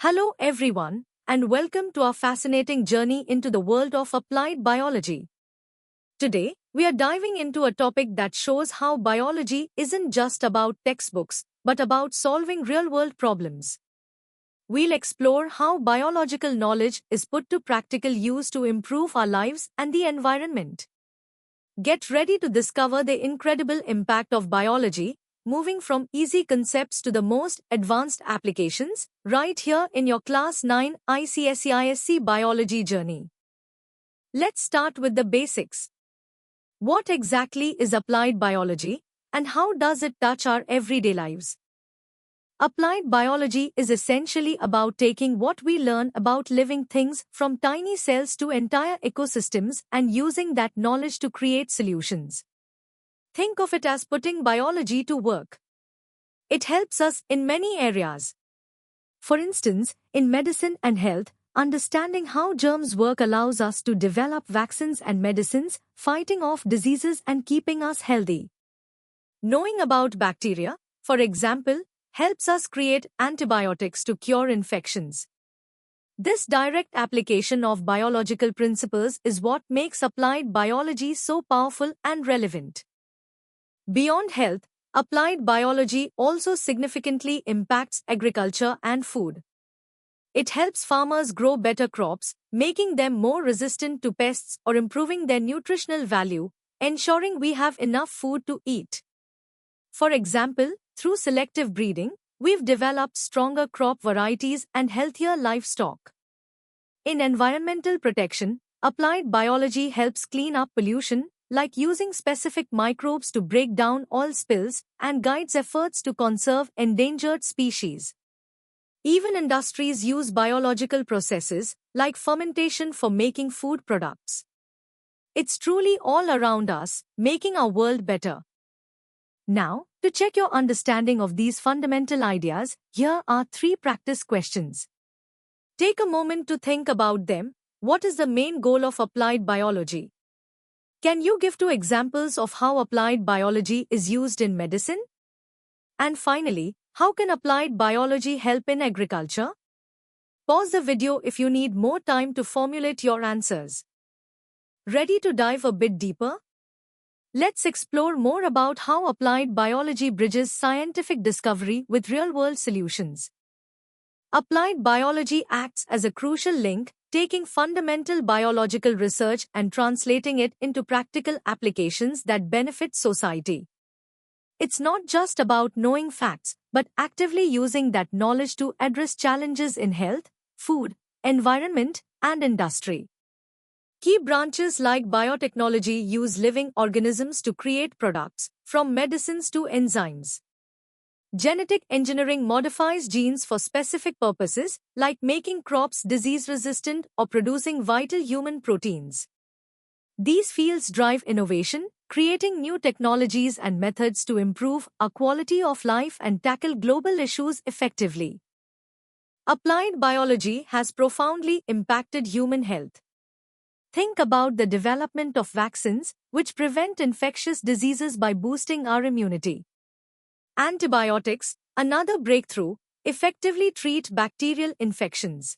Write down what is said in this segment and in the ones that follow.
Hello everyone, and welcome to our fascinating journey into the world of applied biology. Today, we are diving into a topic that shows how biology isn't just about textbooks, but about solving real-world problems. We'll explore how biological knowledge is put to practical use to improve our lives and the environment. Get ready to discover the incredible impact of biology, moving from easy concepts to the most advanced applications, right here in your Class 9 ICSE biology journey. Let's start with the basics. What exactly is applied biology, and how does it touch our everyday lives? Applied biology is essentially about taking what we learn about living things from tiny cells to entire ecosystems and using that knowledge to create solutions. Think of it as putting biology to work. It helps us in many areas. For instance, in medicine and health, understanding how germs work allows us to develop vaccines and medicines, fighting off diseases and keeping us healthy. Knowing about bacteria, for example, helps us create antibiotics to cure infections. This direct application of biological principles is what makes applied biology so powerful and relevant. Beyond health, applied biology also significantly impacts agriculture and food. It helps farmers grow better crops, making them more resistant to pests or improving their nutritional value, ensuring we have enough food to eat. For example, through selective breeding, we've developed stronger crop varieties and healthier livestock. In environmental protection, applied biology helps clean up pollution, like using specific microbes to break down oil spills, and guides efforts to conserve endangered species. Even industries use biological processes, like fermentation for making food products. It's truly all around us, making our world better. Now, to check your understanding of these fundamental ideas, here are 3 practice questions. Take a moment to think about them. What is the main goal of applied biology? Can you give 2 examples of how applied biology is used in medicine? And finally, how can applied biology help in agriculture? Pause the video if you need more time to formulate your answers. Ready to dive a bit deeper? Let's explore more about how applied biology bridges scientific discovery with real-world solutions. Applied biology acts as a crucial link, taking fundamental biological research and translating it into practical applications that benefit society. It's not just about knowing facts, but actively using that knowledge to address challenges in health, food, environment, and industry. Key branches like biotechnology use living organisms to create products, from medicines to enzymes. Genetic engineering modifies genes for specific purposes, like making crops disease-resistant or producing vital human proteins. These fields drive innovation, creating new technologies and methods to improve our quality of life and tackle global issues effectively. Applied biology has profoundly impacted human health. Think about the development of vaccines, which prevent infectious diseases by boosting our immunity. Antibiotics, another breakthrough, effectively treat bacterial infections.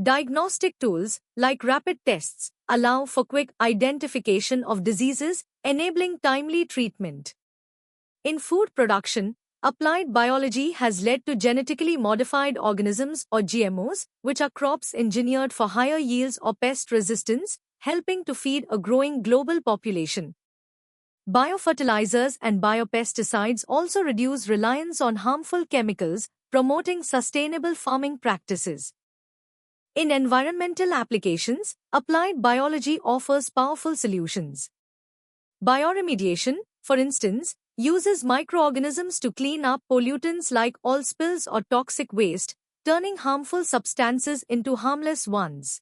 Diagnostic tools, like rapid tests, allow for quick identification of diseases, enabling timely treatment. In food production, applied biology has led to genetically modified organisms or GMOs, which are crops engineered for higher yields or pest resistance, helping to feed a growing global population. Biofertilizers and biopesticides also reduce reliance on harmful chemicals, promoting sustainable farming practices. In environmental applications, applied biology offers powerful solutions. Bioremediation, for instance, uses microorganisms to clean up pollutants like oil spills or toxic waste, turning harmful substances into harmless ones.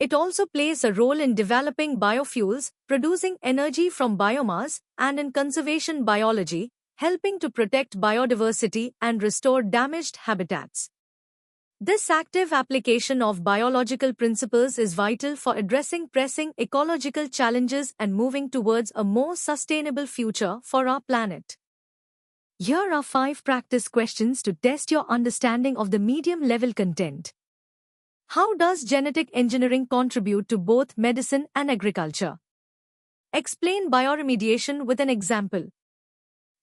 It also plays a role in developing biofuels, producing energy from biomass, and in conservation biology, helping to protect biodiversity and restore damaged habitats. This active application of biological principles is vital for addressing pressing ecological challenges and moving towards a more sustainable future for our planet. Here are 5 practice questions to test your understanding of the medium-level content. How does genetic engineering contribute to both medicine and agriculture? Explain bioremediation with an example.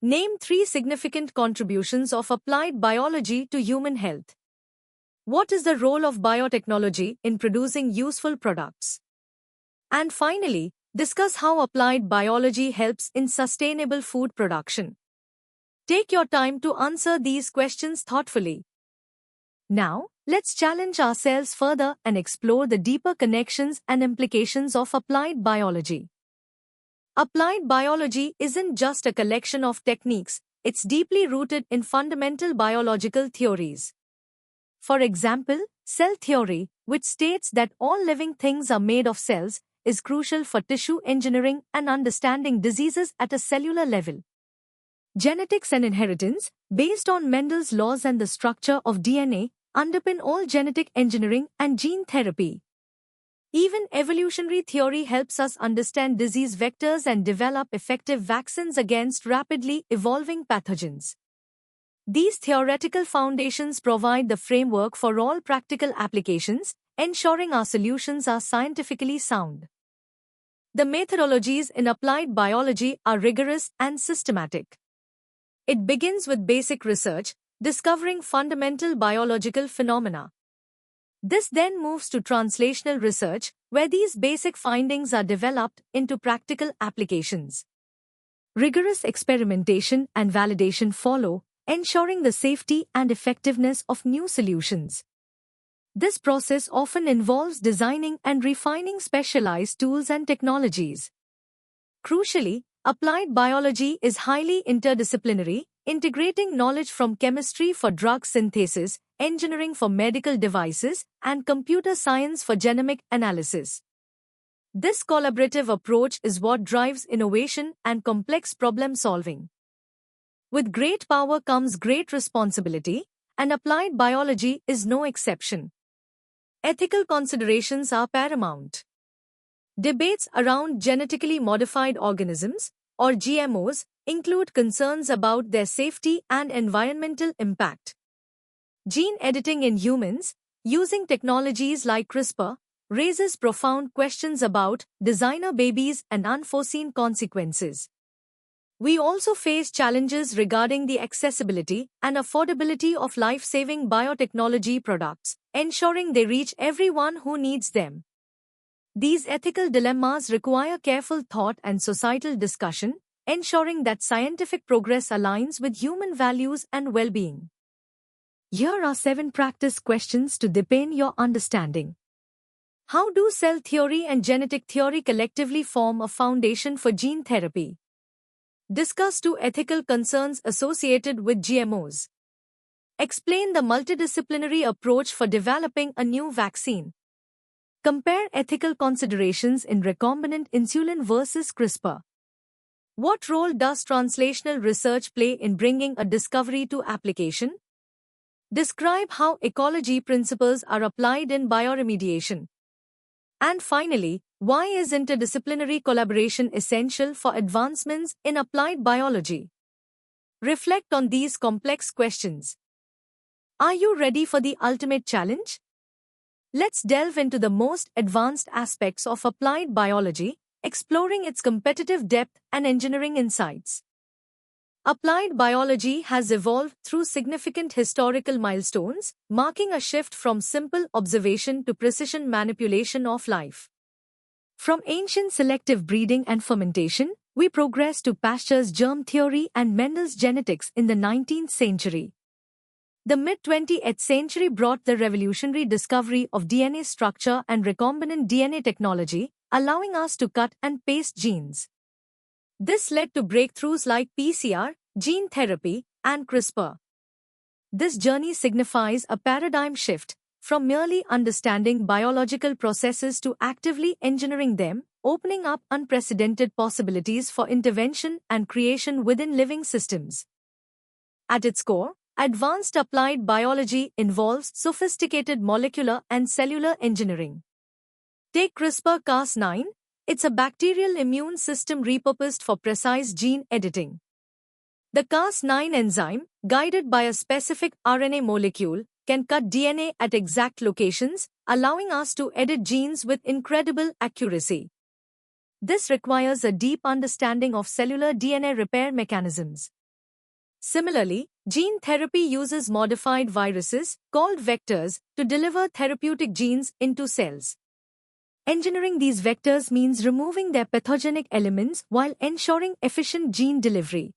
Name 3 significant contributions of applied biology to human health. What is the role of biotechnology in producing useful products? And finally, discuss how applied biology helps in sustainable food production. Take your time to answer these questions thoughtfully. Now, let's challenge ourselves further and explore the deeper connections and implications of applied biology. Applied biology isn't just a collection of techniques, it's deeply rooted in fundamental biological theories. For example, cell theory, which states that all living things are made of cells, is crucial for tissue engineering and understanding diseases at a cellular level. Genetics and inheritance, based on Mendel's laws and the structure of DNA, underpin all genetic engineering and gene therapy. Even evolutionary theory helps us understand disease vectors and develop effective vaccines against rapidly evolving pathogens. These theoretical foundations provide the framework for all practical applications, ensuring our solutions are scientifically sound. The methodologies in applied biology are rigorous and systematic. It begins with basic research, discovering fundamental biological phenomena. This then moves to translational research, where these basic findings are developed into practical applications. Rigorous experimentation and validation follow, ensuring the safety and effectiveness of new solutions. This process often involves designing and refining specialized tools and technologies. Crucially, applied biology is highly interdisciplinary, integrating knowledge from chemistry for drug synthesis, engineering for medical devices, and computer science for genomic analysis. This collaborative approach is what drives innovation and complex problem solving. With great power comes great responsibility, and applied biology is no exception. Ethical considerations are paramount. Debates around genetically modified organisms, or GMOs, include concerns about their safety and environmental impact. Gene editing in humans, using technologies like CRISPR, raises profound questions about designer babies and unforeseen consequences. We also face challenges regarding the accessibility and affordability of life-saving biotechnology products, ensuring they reach everyone who needs them. These ethical dilemmas require careful thought and societal discussion, ensuring that scientific progress aligns with human values and well-being. Here are 7 practice questions to deepen your understanding. How do cell theory and genetic theory collectively form a foundation for gene therapy? Discuss 2 ethical concerns associated with GMOs. Explain the multidisciplinary approach for developing a new vaccine. Compare ethical considerations in recombinant insulin versus CRISPR. What role does translational research play in bringing a discovery to application? Describe how ecology principles are applied in bioremediation. And finally, why is interdisciplinary collaboration essential for advancements in applied biology? Reflect on these complex questions. Are you ready for the ultimate challenge? Let's delve into the most advanced aspects of applied biology, exploring its competitive depth and engineering insights. Applied biology has evolved through significant historical milestones, marking a shift from simple observation to precision manipulation of life. From ancient selective breeding and fermentation, we progress to Pasteur's germ theory and Mendel's genetics in the 19th century. The mid-20th century brought the revolutionary discovery of DNA structure and recombinant DNA technology, allowing us to cut and paste genes. This led to breakthroughs like PCR, gene therapy, and CRISPR. This journey signifies a paradigm shift, from merely understanding biological processes to actively engineering them, opening up unprecedented possibilities for intervention and creation within living systems. At its core, advanced applied biology involves sophisticated molecular and cellular engineering. Take CRISPR-Cas9, it's a bacterial immune system repurposed for precise gene editing. The Cas9 enzyme, guided by a specific RNA molecule, can cut DNA at exact locations, allowing us to edit genes with incredible accuracy. This requires a deep understanding of cellular DNA repair mechanisms. Similarly, gene therapy uses modified viruses, called vectors, to deliver therapeutic genes into cells. Engineering these vectors means removing their pathogenic elements while ensuring efficient gene delivery.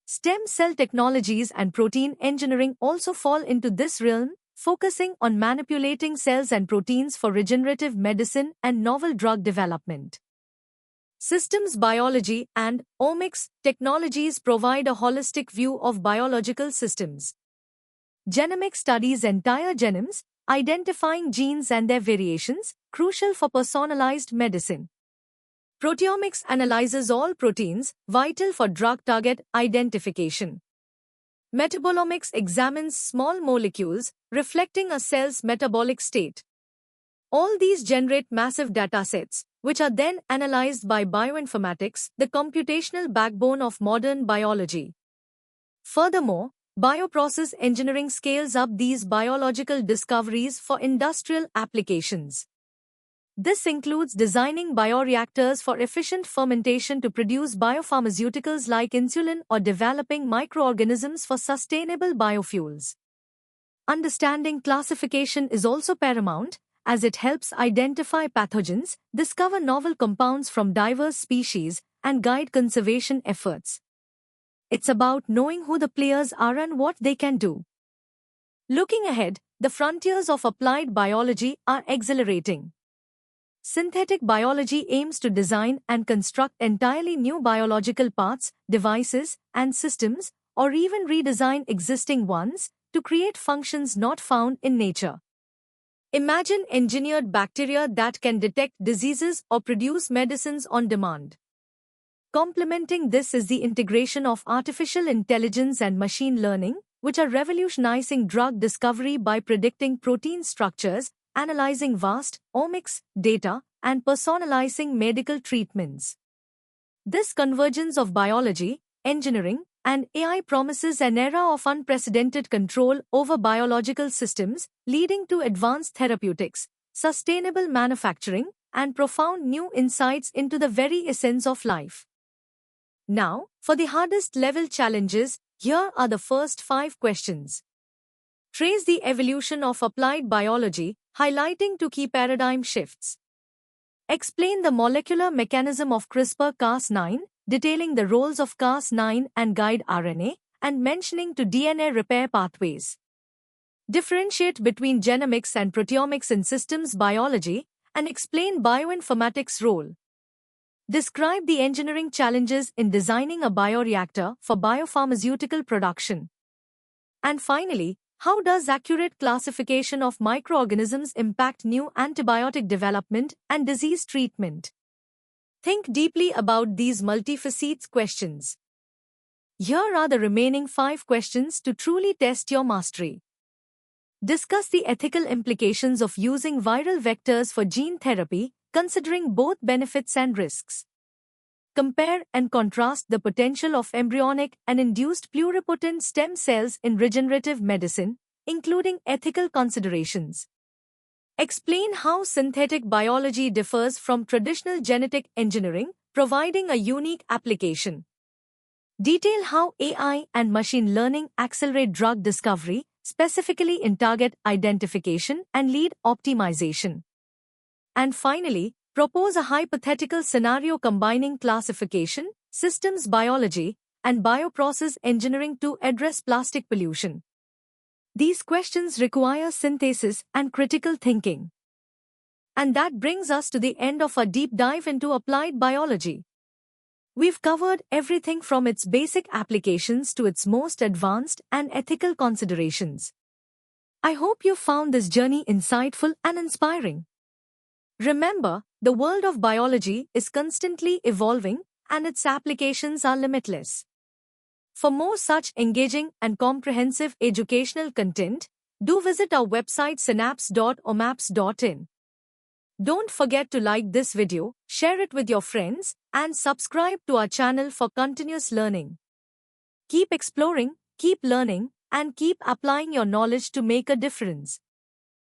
Stem cell technologies and protein engineering also fall into this realm, focusing on manipulating cells and proteins for regenerative medicine and novel drug development. Systems biology and omics technologies provide a holistic view of biological systems. Genomics studies entire genomes, identifying genes and their variations, crucial for personalized medicine. Proteomics analyzes all proteins, vital for drug target identification. Metabolomics examines small molecules, reflecting a cell's metabolic state. All these generate massive datasets, which are then analyzed by bioinformatics, the computational backbone of modern biology. Furthermore, bioprocess engineering scales up these biological discoveries for industrial applications. This includes designing bioreactors for efficient fermentation to produce biopharmaceuticals like insulin or developing microorganisms for sustainable biofuels. Understanding classification is also paramount, as it helps identify pathogens, discover novel compounds from diverse species, and guide conservation efforts. It's about knowing who the players are and what they can do. Looking ahead, the frontiers of applied biology are exhilarating. Synthetic biology aims to design and construct entirely new biological parts, devices, and systems, or even redesign existing ones, to create functions not found in nature. Imagine engineered bacteria that can detect diseases or produce medicines on demand. Complementing this is the integration of artificial intelligence and machine learning, which are revolutionizing drug discovery by predicting protein structures, analyzing vast omics data, and personalizing medical treatments. This convergence of biology, engineering, and AI promises an era of unprecedented control over biological systems, leading to advanced therapeutics, sustainable manufacturing, and profound new insights into the very essence of life. Now, for the hardest level challenges, here are the first 5 questions. Trace the evolution of applied biology, highlighting 2 key paradigm shifts. Explain the molecular mechanism of CRISPR-Cas9, detailing the roles of Cas9 and guide RNA, and mentioning 2 DNA repair pathways. Differentiate between genomics and proteomics in systems biology, and explain bioinformatics' role. Describe the engineering challenges in designing a bioreactor for biopharmaceutical production. And finally, how does accurate classification of microorganisms impact new antibiotic development and disease treatment? Think deeply about these multifaceted questions. Here are the remaining 5 questions to truly test your mastery. Discuss the ethical implications of using viral vectors for gene therapy, considering both benefits and risks. Compare and contrast the potential of embryonic and induced pluripotent stem cells in regenerative medicine, including ethical considerations. Explain how synthetic biology differs from traditional genetic engineering, providing a unique application. Detail how AI and machine learning accelerate drug discovery, specifically in target identification and lead optimization. And finally, propose a hypothetical scenario combining classification, systems biology, and bioprocess engineering to address plastic pollution. These questions require synthesis and critical thinking. And that brings us to the end of our deep dive into applied biology. We've covered everything from its basic applications to its most advanced and ethical considerations. I hope you found this journey insightful and inspiring. Remember, the world of biology is constantly evolving, and its applications are limitless. For more such engaging and comprehensive educational content, do visit our website synapse.omaps.in. Don't forget to like this video, share it with your friends, and subscribe to our channel for continuous learning. Keep exploring, keep learning, and keep applying your knowledge to make a difference.